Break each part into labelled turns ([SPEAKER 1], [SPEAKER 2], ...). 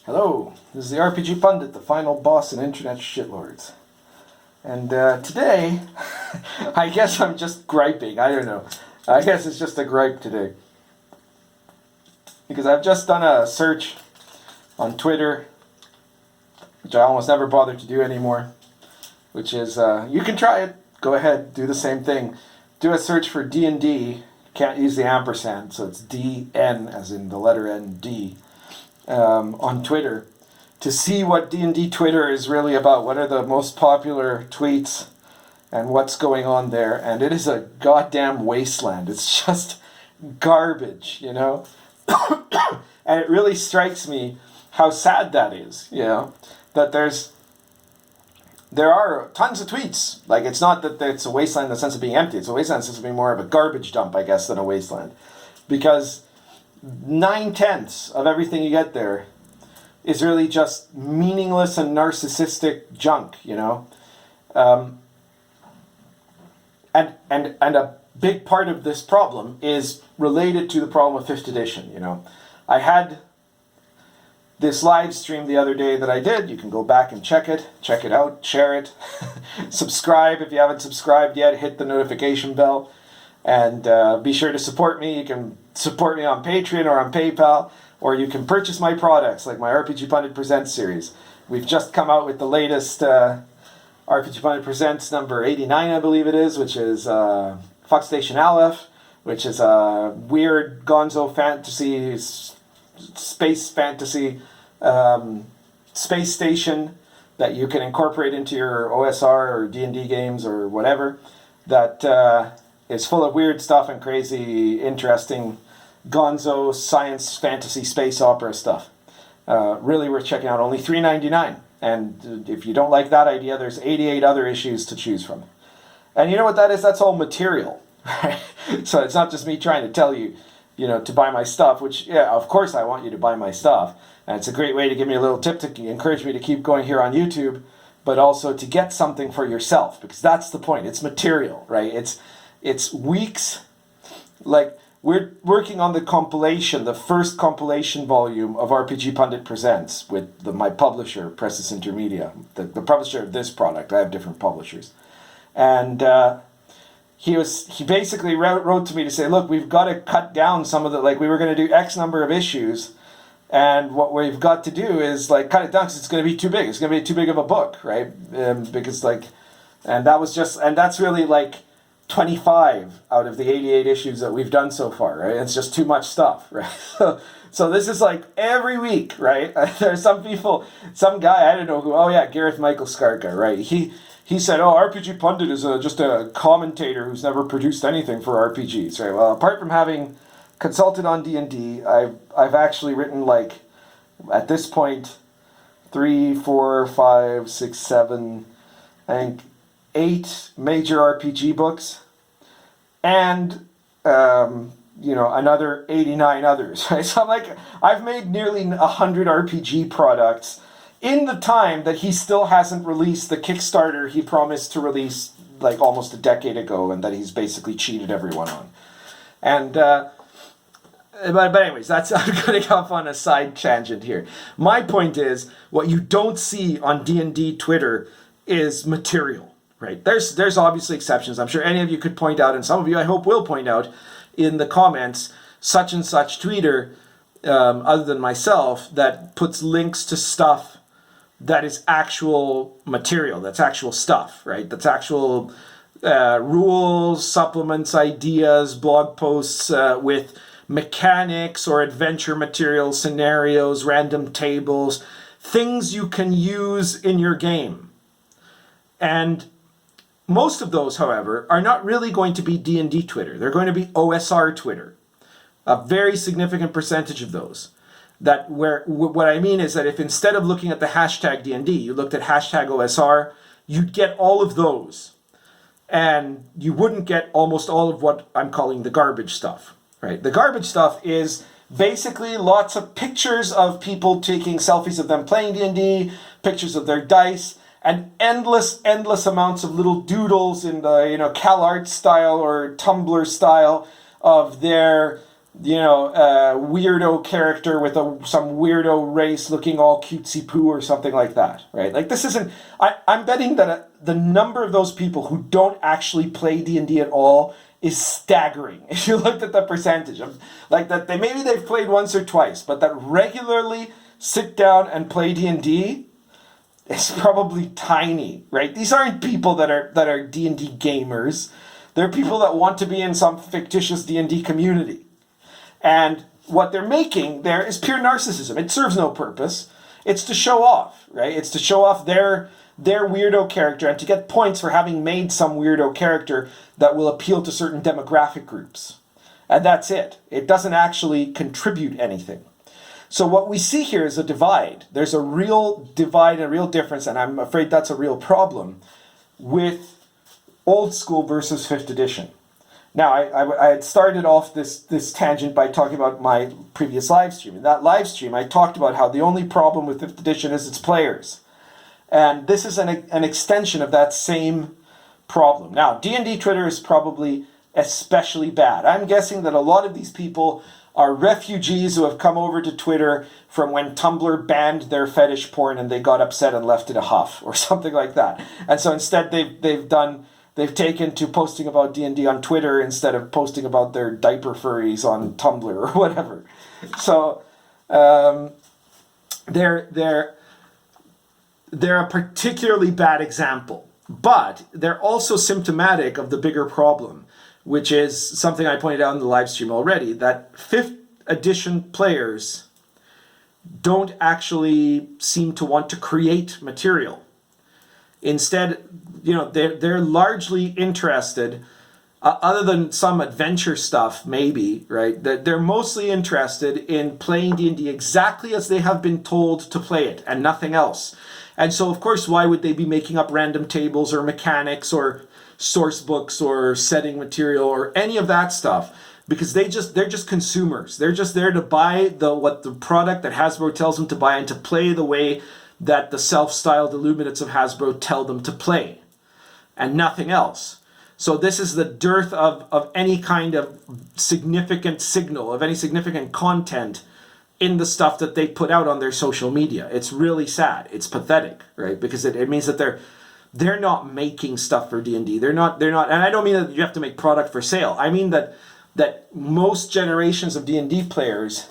[SPEAKER 1] Hello, this is the RPG Pundit, the final boss in Internet Shitlords. And today, I guess I'm just griping, I don't know. I guess it's just a gripe today. Because I've just done a search on Twitter, which I almost never bother to do anymore. Which is, you can try it, go ahead, do the same thing. Do a search for D&D, can't use the ampersand, so it's D-N, as in the letter N, D. On Twitter to see what D&D Twitter is really about. What are the most popular tweets and what's going on there? And it is a goddamn wasteland. It's just garbage, you know? And it really strikes me how sad that is, you know? That there are tons of tweets. Like, it's not that it's a wasteland in the sense of being empty. It's a wasteland in the sense of being more of a garbage dump, I guess, than a wasteland. Because 9/10 of everything you get there is really just meaningless and narcissistic junk, you know. And a big part of this problem is related to the problem of 5th edition, you know. I had this live stream the other day that I did. You can go back and check it out, share it, subscribe if you haven't subscribed yet, hit the notification bell. And be sure to support me. You can support me on Patreon or on PayPal, or you can purchase my products like my RPGPundit Presents series. We've just come out with the latest RPGPundit Presents number 89, I believe it is, which is Fuck Station Aleph, which is a weird gonzo fantasy, space fantasy, space station that you can incorporate into your OSR or D&D games or whatever, that is full of weird stuff and crazy, interesting gonzo, science, fantasy, space opera stuff. Really worth checking out. Only $3.99. And if you don't like that idea, there's 88 other issues to choose from. And you know what that is? That's all material. Right? So it's not just me trying to tell you, you know, to buy my stuff, which, yeah, of course I want you to buy my stuff. And it's a great way to give me a little tip to encourage me to keep going here on YouTube, but also to get something for yourself, because that's the point. It's material, right? It's weeks, like, we're working on the compilation, the first compilation volume of RPG Pundit Presents with my publisher, Presses Intermedia, the publisher of this product. I have different publishers. And he basically wrote to me to say, look, we've got to cut down some of the, like, we were going to do X number of issues, and what we've got to do is, like, cut it down because it's going to be too big. It's going to be too big of a book, right? Because, like, and that's really, like, 25 out of the 88 issues that we've done so far, right? It's just too much stuff, right? So this is like every week, right? There's some guy, I don't know who, oh yeah, Gareth Michael Skarka, right? He said, oh, RPG Pundit is just a commentator who's never produced anything for RPGs, right? Well, apart from having consulted on D&D, I've actually written, like, at this point, 3, 4, 5, 6, 7, I think 8 major RPG books, and another 89 others. Right? So I'm like, I've made nearly 100 RPG products in the time that he still hasn't released the Kickstarter he promised to release like almost a decade ago, and that he's basically cheated everyone on. And but anyways, I'm going to go off on a side tangent here. My point is, what you don't see on D&D Twitter is material. Right. There's obviously exceptions. I'm sure any of you could point out, and some of you I hope will point out in the comments, such and such tweeter, other than myself, that puts links to stuff that is actual material, that's actual stuff, right? That's actual rules, supplements, ideas, blog posts with mechanics or adventure material, scenarios, random tables, things you can use in your game. And most of those, however, are not really going to be D&D Twitter. They're going to be OSR Twitter. A very significant percentage of those. What I mean is that if instead of looking at the hashtag D&D, you looked at hashtag OSR, you'd get all of those. And you wouldn't get almost all of what I'm calling the garbage stuff. Right? The garbage stuff is basically lots of pictures of people taking selfies of them playing D&D, pictures of their dice, and endless amounts of little doodles in the, CalArt style or Tumblr style of their weirdo character with some weirdo race looking all cutesy poo or something like that, right? Like this isn't. I'm betting that the number of those people who don't actually play D&D at all is staggering. If you looked at the percentage of like that, maybe they've played once or twice, but that regularly sit down and play D&D is probably tiny, right? These aren't people that are D&D gamers. They're people that want to be in some fictitious D&D community. And what they're making there is pure narcissism. It serves no purpose. It's to show off, right? It's to show off their weirdo character and to get points for having made some weirdo character that will appeal to certain demographic groups. And that's it. It doesn't actually contribute anything. So what we see here is a divide. There's a real divide and a real difference, and I'm afraid that's a real problem with old school versus 5th edition. Now, I had started off this tangent by talking about my previous live stream. In that live stream, I talked about how the only problem with 5th edition is its players. And this is an extension of that same problem. Now, D&D Twitter is probably especially bad. I'm guessing that a lot of these people are refugees who have come over to Twitter from when Tumblr banned their fetish porn and they got upset and left in a huff or something like that. And so instead they've taken to posting about D&D on Twitter instead of posting about their diaper furries on Tumblr or whatever. So they're a particularly bad example, but they're also symptomatic of the bigger problem, which is something I pointed out in the live stream already, that 5th edition players don't actually seem to want to create material. Instead, they're largely interested, other than some adventure stuff, maybe, right? They're mostly interested in playing D&D exactly as they have been told to play it and nothing else. And so, of course, why would they be making up random tables or mechanics or source books or setting material or any of that stuff? Because they're just consumers. They're just there to buy what the product that Hasbro tells them to buy and to play the way that the self-styled Illuminates of Hasbro tell them to play, and nothing else. So this is the dearth of any kind of significant signal, of any significant content in the stuff that they put out on their social media. It's really sad. It's pathetic, right? Because it means that they're not making stuff for D&D. They're not, and I don't mean that you have to make product for sale. I mean that most generations of D&D players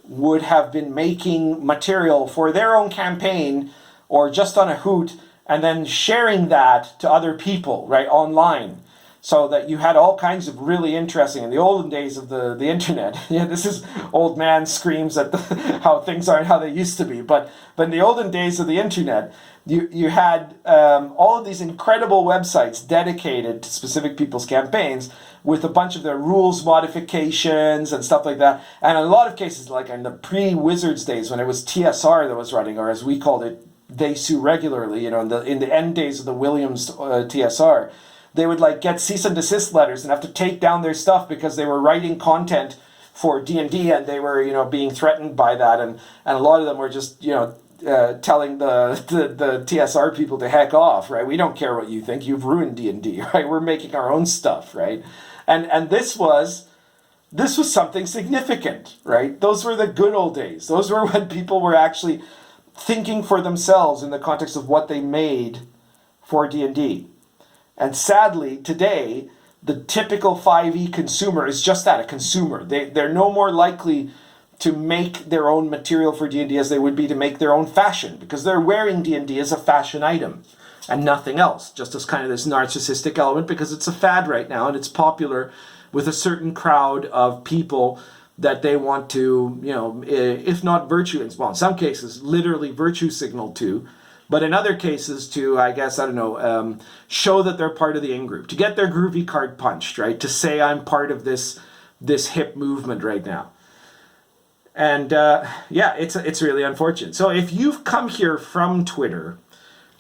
[SPEAKER 1] would have been making material for their own campaign or just on a hoot and then sharing that to other people, right, online. So that you had all kinds of really interesting, in the olden days of the internet, yeah, this is old man screams at how things aren't how they used to be, but in the olden days of the internet, you had all of these incredible websites dedicated to specific people's campaigns with a bunch of their rules modifications and stuff like that. And in a lot of cases, like in the pre-Wizards days when it was TSR that was running, or as we called it, They Sue Regularly, in the end days of the Williams TSR, they would get cease and desist letters and have to take down their stuff because they were writing content for D&D and they were, being threatened by that. And a lot of them were just, telling the TSR people to heck off, right? We don't care what you think. You've ruined D&D, right? We're making our own stuff, right? And this was something significant, right? Those were the good old days. Those were when people were actually thinking for themselves in the context of what they made for D&D. And sadly, today, the typical 5e consumer is just that, a consumer. They're no more likely to make their own material for D&D as they would be to make their own fashion, because they're wearing D&D as a fashion item and nothing else, just as kind of this narcissistic element, because it's a fad right now and it's popular with a certain crowd of people that they want to, if not virtue, in some cases, literally virtue signal to, but in other cases to, show that they're part of the in-group, to get their groovy card punched, right? To say I'm part of this hip movement right now. And it's really unfortunate. So if you've come here from Twitter,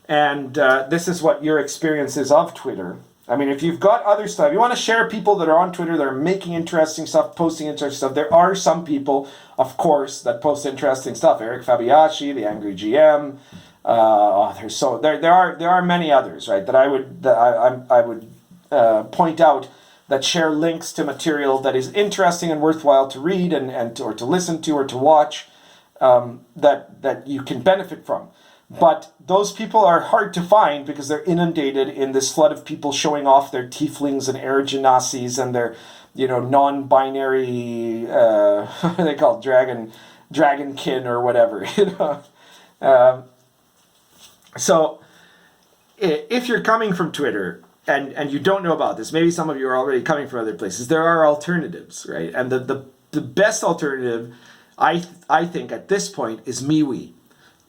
[SPEAKER 1] and this is what your experience is of Twitter, if you've got other stuff, you want to share people that are on Twitter that are making interesting stuff, posting interesting stuff. There are some people, of course, that post interesting stuff. Eric Fabiashi, the Angry GM. There are many others, right? That I would point out that share links to material that is interesting and worthwhile to read or to listen to or to watch, that you can benefit from. But those people are hard to find because they're inundated in this flood of people showing off their tieflings and aerogenasis and their, non-binary, what do they call it? Dragonkin or whatever, So if you're coming from Twitter and you don't know about this, maybe some of you are already coming from other places, there are alternatives, right? And the best alternative, I think at this point, is Mewe.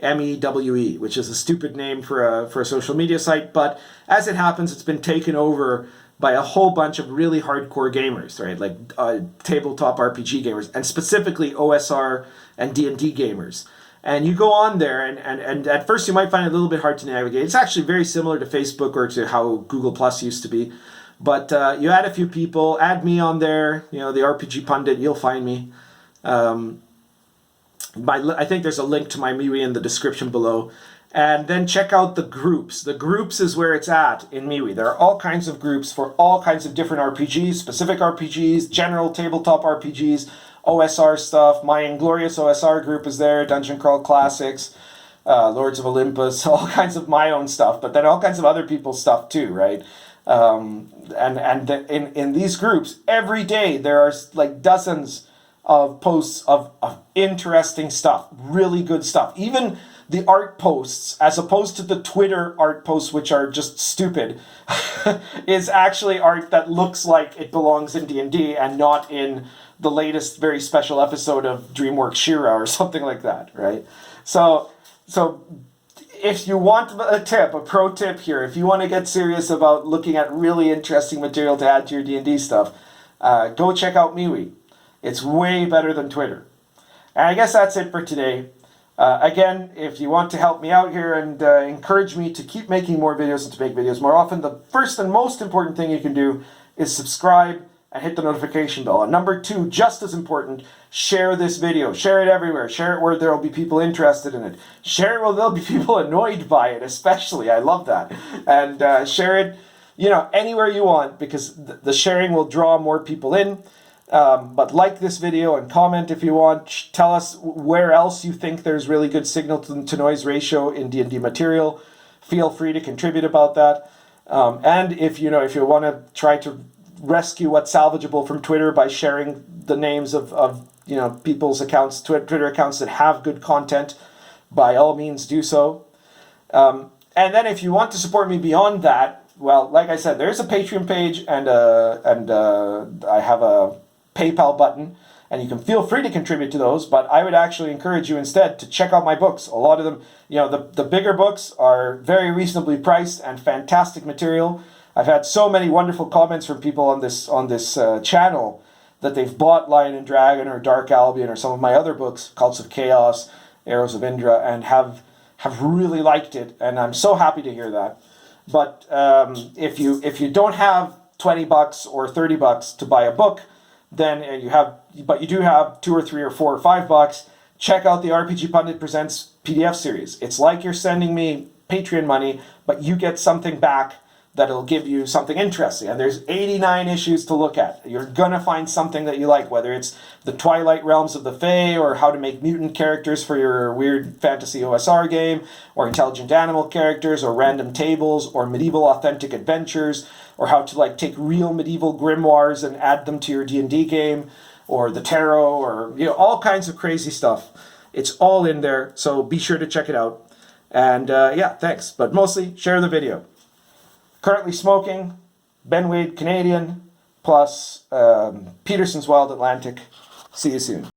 [SPEAKER 1] Mewe, which is a stupid name for a social media site, but as it happens, it's been taken over by a whole bunch of really hardcore gamers, right? Like tabletop RPG gamers, and specifically OSR and D&D gamers. And you go on there, and at first you might find it a little bit hard to navigate. It's actually very similar to Facebook or to how Google Plus used to be. But you add a few people, add me on there, the RPG Pundit, you'll find me. I think there's a link to my Mewe in the description below. And then check out the groups. The groups is where it's at in Mewe. There are all kinds of groups for all kinds of different RPGs, specific RPGs, general tabletop RPGs, OSR stuff. My Inglorious OSR group is there, Dungeon Crawl Classics, Lords of Olympus, all kinds of my own stuff, but then all kinds of other people's stuff too, right? In these groups, every day there are like dozens of posts of interesting stuff, really good stuff. Even the art posts, as opposed to the Twitter art posts, which are just stupid, is actually art that looks like it belongs in D&D and not in the latest very special episode of DreamWorks She-Ra or something like that, right? So if you want a pro tip here, if you want to get serious about looking at really interesting material to add to your D&D stuff, go check out Mewe. It's way better than Twitter. And I guess that's it for today. Again, if you want to help me out here and encourage me to keep making more videos and to make videos more often, the first and most important thing you can do is subscribe and hit the notification bell. And number 2, just as important, share this video. Share it everywhere. Share it where there will be people interested in it. Share it where there'll be people annoyed by it, especially. I love that. And share it, anywhere you want, because the sharing will draw more people in. But like this video and comment if you want. Tell us where else you think there's really good signal to noise ratio in D&D material. Feel free to contribute about that. And if you want to try to rescue what's salvageable from Twitter by sharing the names of people's accounts, Twitter accounts that have good content, by all means do so. And then if you want to support me beyond that, well, like I said, there's a Patreon page and I have a PayPal button, and you can feel free to contribute to those, but I would actually encourage you instead to check out my books. A lot of them, the bigger books are very reasonably priced and fantastic material. I've had so many wonderful comments from people on this channel that they've bought Lion and Dragon or Dark Albion or some of my other books, Cults of Chaos, Arrows of Indra, and have really liked it, and I'm so happy to hear that. But if you don't have $20 or $30 to buy a book, then you do have $2 or $3 or $4 or $5, check out the RPG Pundit Presents PDF series. It's like you're sending me Patreon money, but you get something back that'll give you something interesting. And there's 89 issues to look at. You're gonna find something that you like, whether it's the Twilight Realms of the Fae, or how to make mutant characters for your weird fantasy OSR game, or intelligent animal characters, or random tables, or medieval authentic adventures, or how to take real medieval grimoires and add them to your D&D game, or the tarot, or all kinds of crazy stuff. It's all in there, so be sure to check it out. And yeah, thanks. But mostly, share the video. Currently smoking, Ben Wade Canadian, plus Peterson's Wild Atlantic. See you soon.